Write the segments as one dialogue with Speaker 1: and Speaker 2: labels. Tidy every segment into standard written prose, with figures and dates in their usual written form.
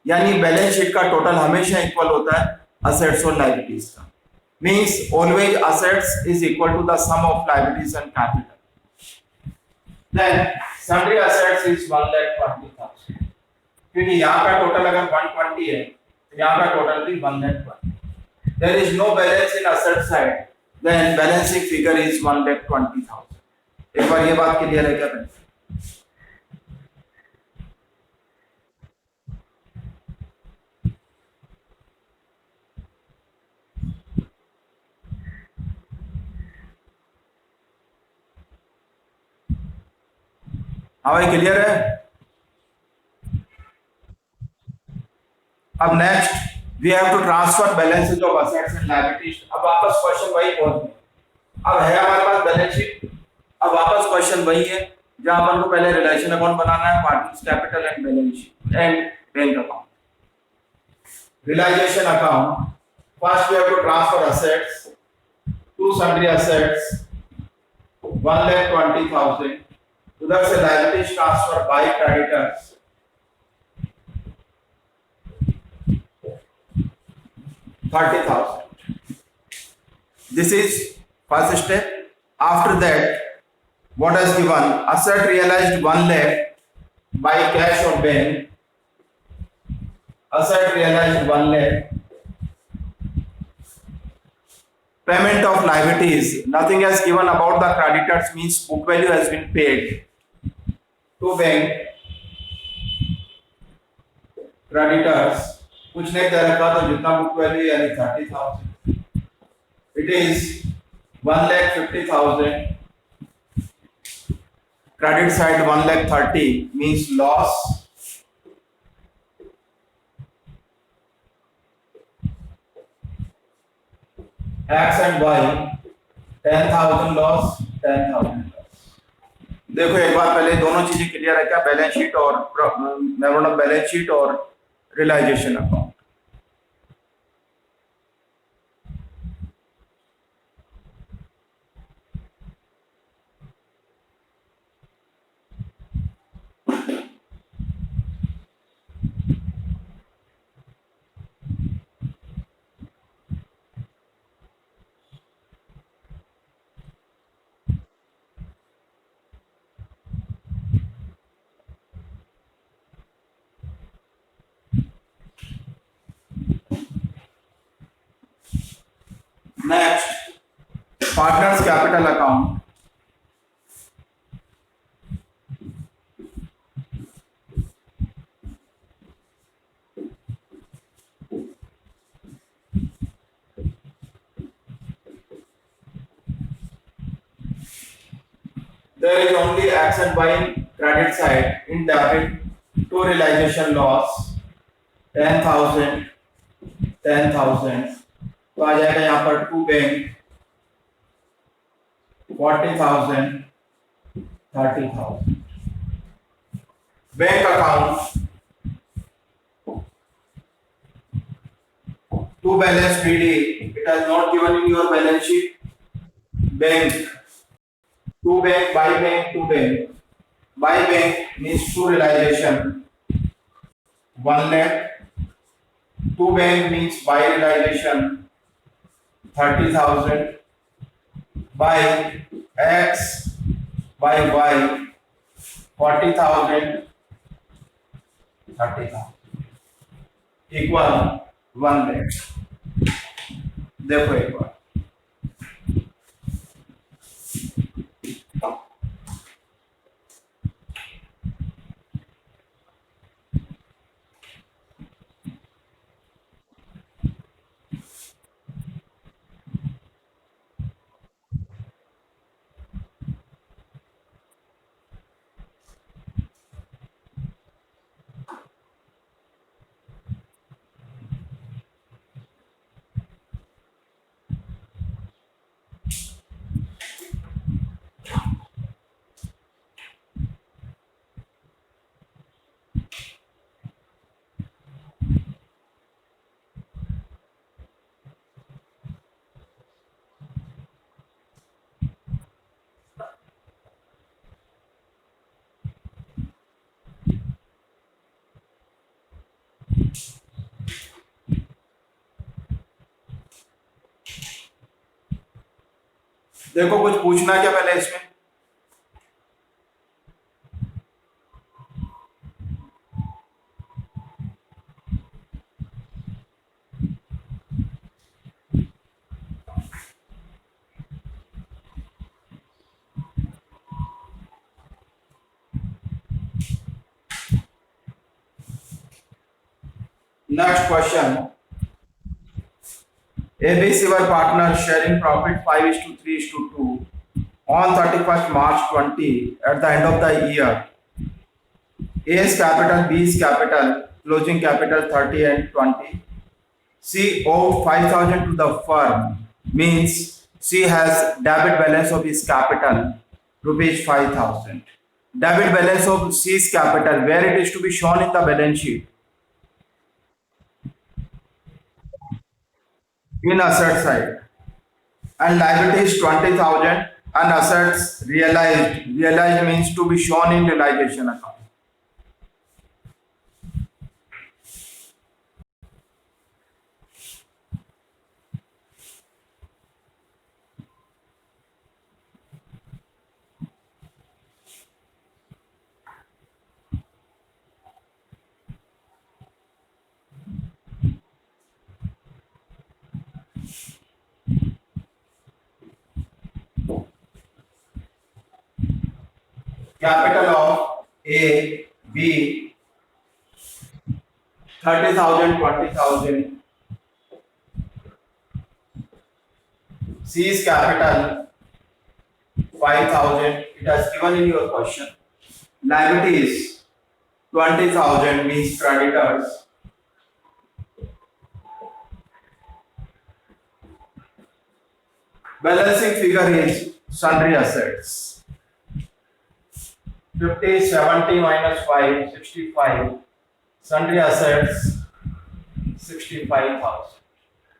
Speaker 1: यानी balance sheet का total हमेशा इक्वल होता है असेट्स और लायबिलिटीज का। Means always assets is equal to the sum of liabilities and capital. Then sundry assets is 1,20,000, क्योंकि यहाँ का टोटल अगर 120 है तो यहाँ का टोटल भी 1,20,000। There is no balance in asset side, then balancing figure is 1,20,000। एक बार ये बात क्लियर है क्या? हाँ भाई, क्लियर है। अब next we have to transfer balances of assets and liabilities. अब वापस क्वेश्चन वही पहुंच गए। अब है हमारे पास बैलेंस शीट, अब वापस क्वेश्चन वही है जहां अपन को पहले रिलेशन अकाउंट बनाना है, partners capital and balance sheet and bank account. Realisation account, first we have to transfer assets to sundry assets 1,20,000, उधर से liabilities transfer by creditors 30,000. This is first step. After that, what is given? Asset realized 1 lakh by cash or bank. Asset realized 1 lakh. Payment of liabilities. Nothing has given about the creditors, means book value has been paid to bank. Creditors कुछ नहीं दे रखा तो जितना book value यानी 30,000. It is 1,50,000. Credit side 1,30,000 means loss. X and Y 10,000 loss, 10,000 loss. देखो एक बार पहले दोनों चीजें क्लियर है क्या? बैलेंस शीट और मेमोरेंडम बैलेंस शीट और realisation account. Next, partners capital account. There is only X and Y in credit side. In debit, to realization loss 10,000, 10,000. तो आ जाएगा यहाँ पर to bank 40,000, 30,000. Bank account to balance PD. It has not given in your balance sheet. Bank, to bank, by bank, to bank. By bank means to realization 1 lakh. To bank means by realization 30,000. By X, by Y 40,000, 30,000 equal 1 lakh. देखो एक बार, देखो कुछ पूछना क्या पहले इसमें? Next question. ABC were partners sharing profit 5 is to 3 is to 2 on 31st March 20 at the end of the year. A is capital, B is capital, closing capital 30 and 20. C owed 5,000 to the firm, means C has debit balance of his capital, rupees 5,000. Debit balance of C's capital, where it is to be shown in the balance sheet? In asset side. And liabilities 20,000 and assets realized. Realized means to be shown in realization account. Capital of A, B, 30,000, 20,000. C's capital 5,000. It has given in your question. Liabilities 20,000 means creditors. Balancing figure is sundry assets. 50, 70 minus 5, 65. Sundry assets 65,000.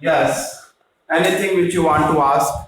Speaker 1: Yes. Anything which you want to ask?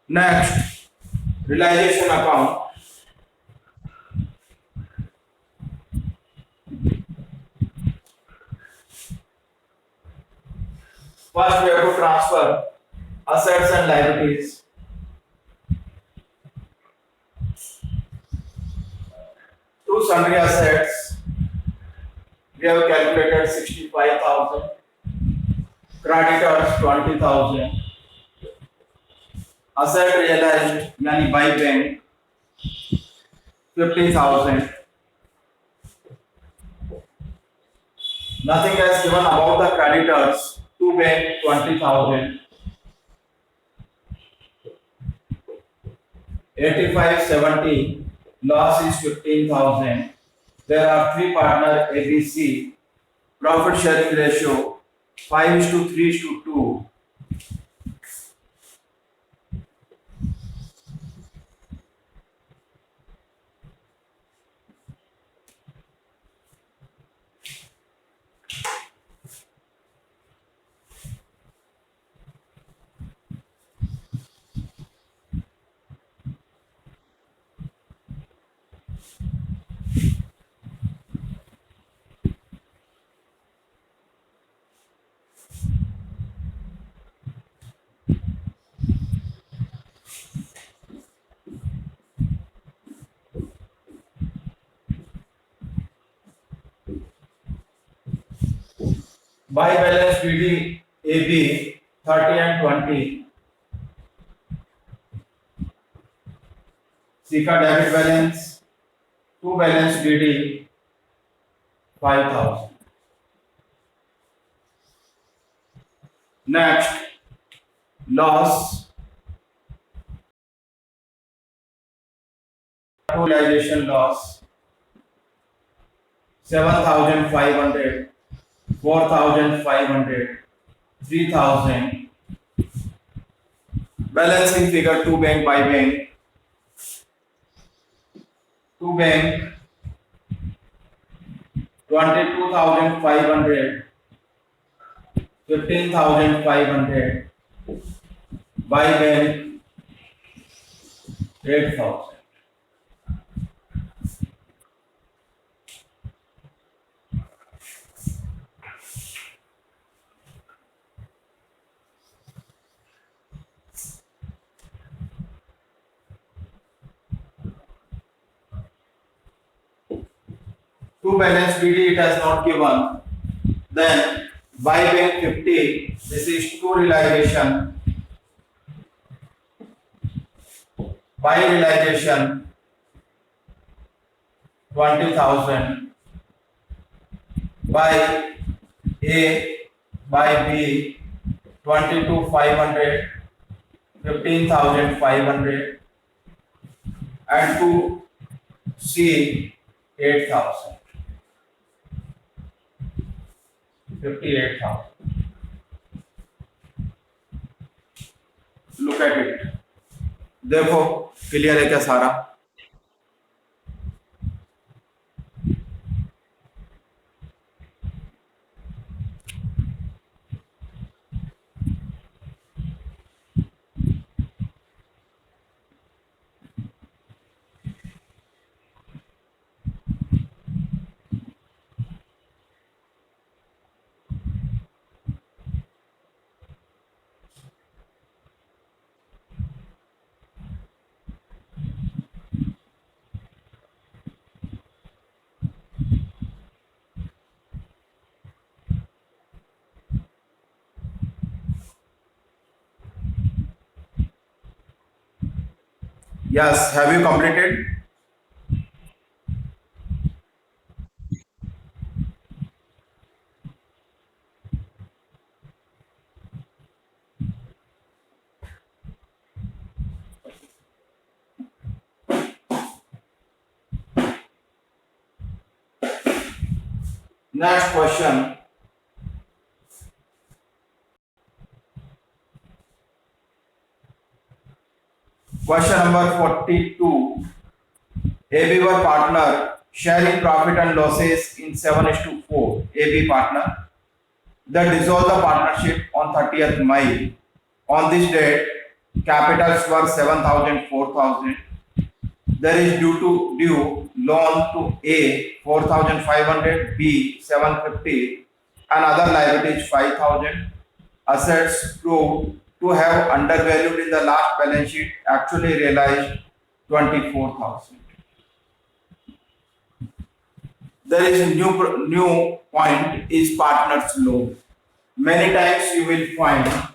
Speaker 1: Next, realization account. First, we have to transfer assets and liabilities. To sundry assets, we have calculated 65,000. Creditors 20,000. Asset realized, yani by bank 50,000. Nothing has given about the creditors. To bank 20,000. 85, 70. Loss is 15,000. There are three partners ABC. Profit sharing ratio 5 is to 3 is to 2. Buy balance BD AB 30 and 20. Sika debit balance. To balance BD 5,000. Next, loss realization loss 7,500, 4,500, 3,000. Balancing figure two bank by bank. Two bank 22,500, 15,500, by bank 8,000. To balance BD it has not given. Then by bank 50, this is two realization. By realization 20,000. By A, by B 22,500, 15,500, and to C 8,000. 58,000. Look at it. देखो clear है क्या सारा? Yes, have you completed? Next question. Question number 42. AB were partner sharing profit and losses in 7:4. AB partner. They dissolved the partnership on 30th May. On this date, capitals were 7,000, 4,000. There is due loan to A 4,500, B 750, and other liabilities 5,000. Assets proved to have undervalued in the last balance sheet actually realized 24,000. There is a new point is partners loan. Many times you will find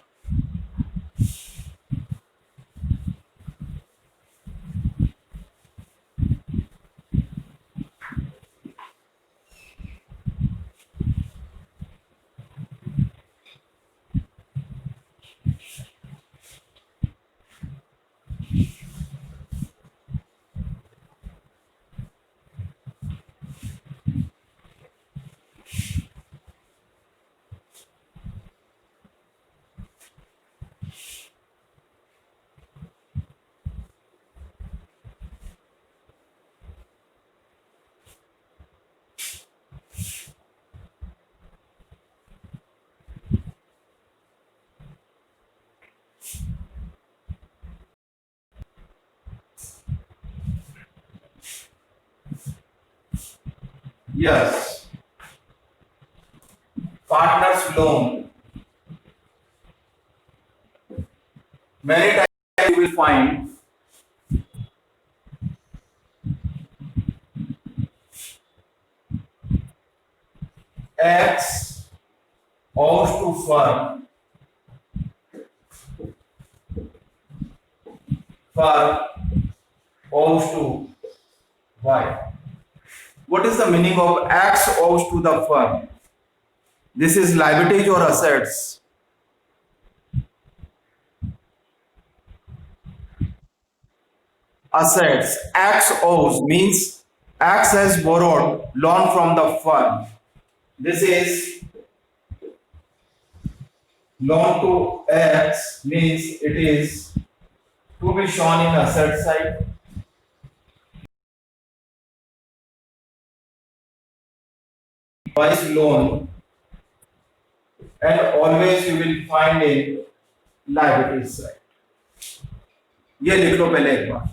Speaker 1: yes, partners loan. Many times you will find X owes to firm, firm owes to Y. What is the meaning of X owes to the firm? This is liabilities or assets? assets. X owes means X has borrowed loan from the firm. This is loan to X means it is to be shown in asset side. Twice loan and always you will find in liability side. ये लिख लो पहले एक बार.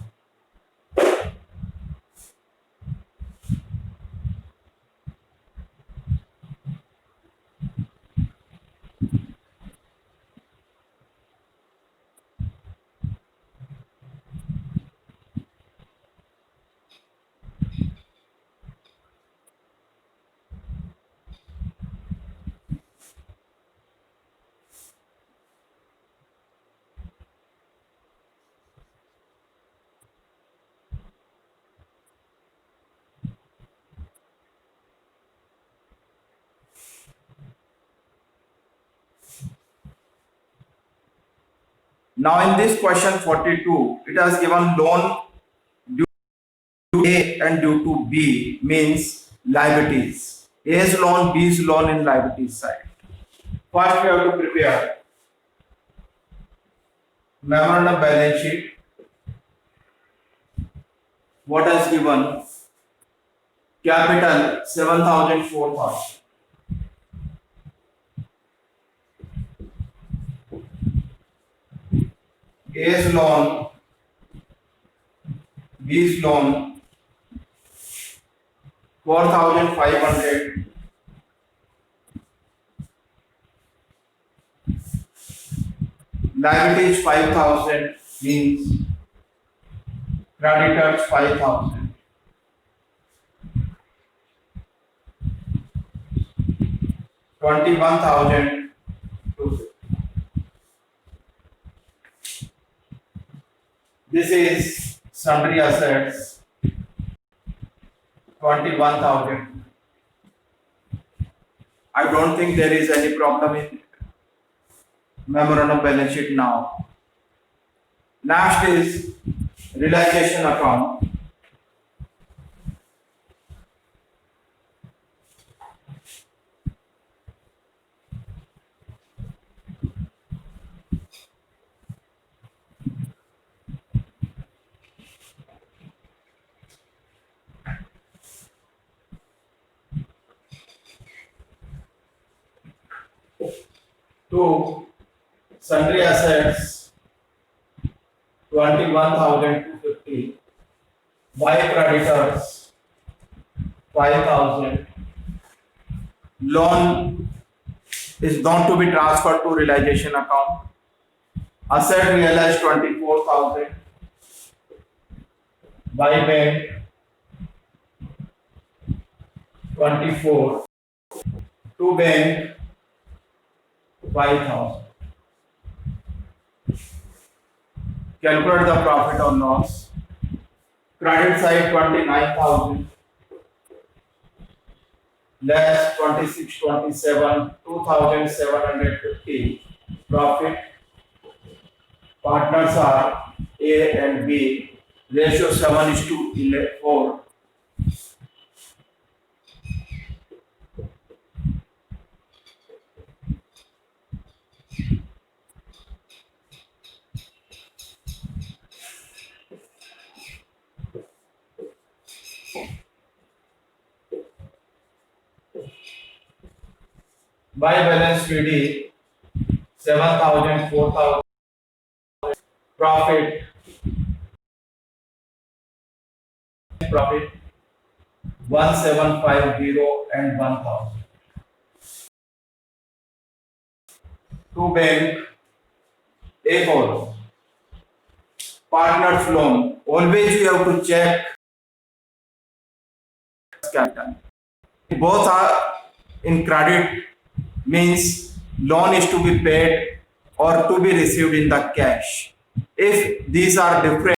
Speaker 1: Now in this question 42, it has given loan due to A and due to B means liabilities. A's loan, B's loan in liabilities side. First we have to prepare memorandum balance sheet. What has given? Capital 7,000, 4,000. A's loan, B's loan 4,500. Liabilities 5,000 means creditors 5,000. 21,000. This is sundry assets 21,000. I don't think there is any problem in memorandum balance sheet now. Next is realization account. To sundry assets 21,250. By creditors 5,000. Loan is not to be transferred to realization account. Asset realized 24,000. By bank 24. To bank 5,000. Calculate the profit or loss. Credit side 29,000 less 26, 27, 2,750 profit. Partners are A and B. Ratio 7:4. By balance PD 7,000, 4,000. Profit 1,750 and 1,000. To bank A4. Partners loan. Always you have to check capital. Both are in credit means loan is to be paid or to be received in the cash. If these are different,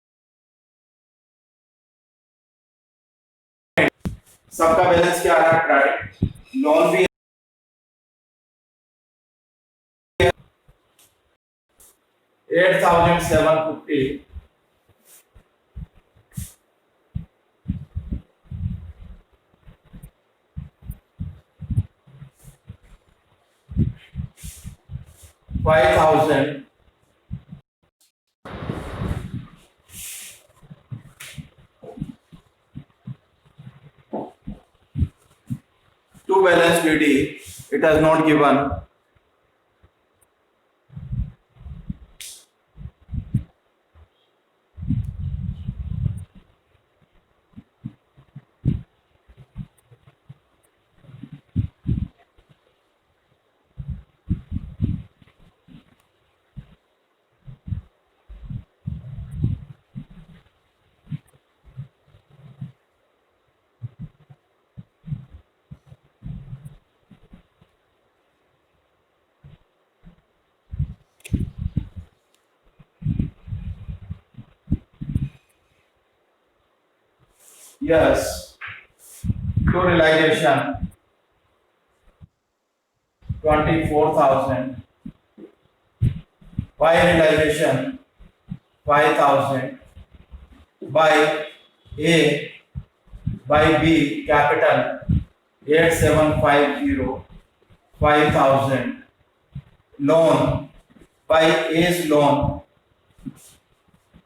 Speaker 1: सबका balance क्या आ रहा है? Credit. Loan भी 8,750 5,000 to balance DD. It has not given. Yes, to realization 24,000, by realization 5,000, by A, by B capital 8750, 5,000, loan, by A's loan,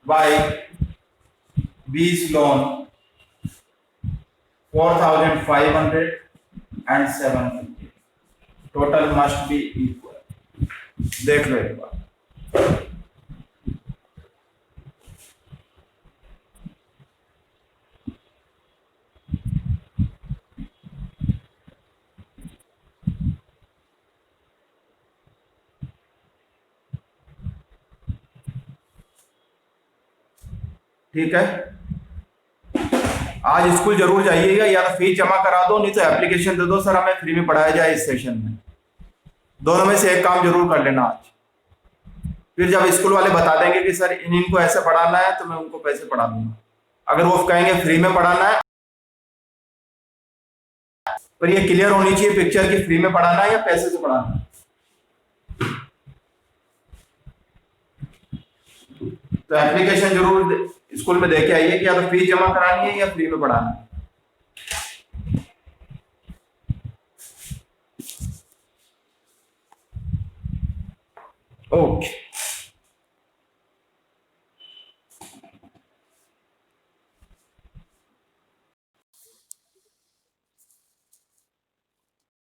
Speaker 1: by B's loan 4,500 and 750. Total must be equal. देख लो एक बार. ठीक है, आज school जरूर जाइएगा, या तो फीस जमा करा दो, नहीं तो एप्लीकेशन दे दो सर हमें फ्री में पढ़ाया जाए इस सेशन में. दोनों में से एक काम जरूर कर लेना आज. फिर जब स्कूल वाले बता देंगे कि सर इनको ऐसे पढ़ाना है, तो मैं उनको पैसे पढ़ा दूंगा. अगर वो कहेंगे फ्री में पढ़ाना है, पर ये क्लियर होनी चाहिए पिक्चर की फ्री में पढ़ाना है या पैसे से पढ़ाना है. तो एप्लीकेशन जरूर स्कूल में देके आइए कि या तो फीस जमा करानी है या फ्री में पढ़ाना है. ओके.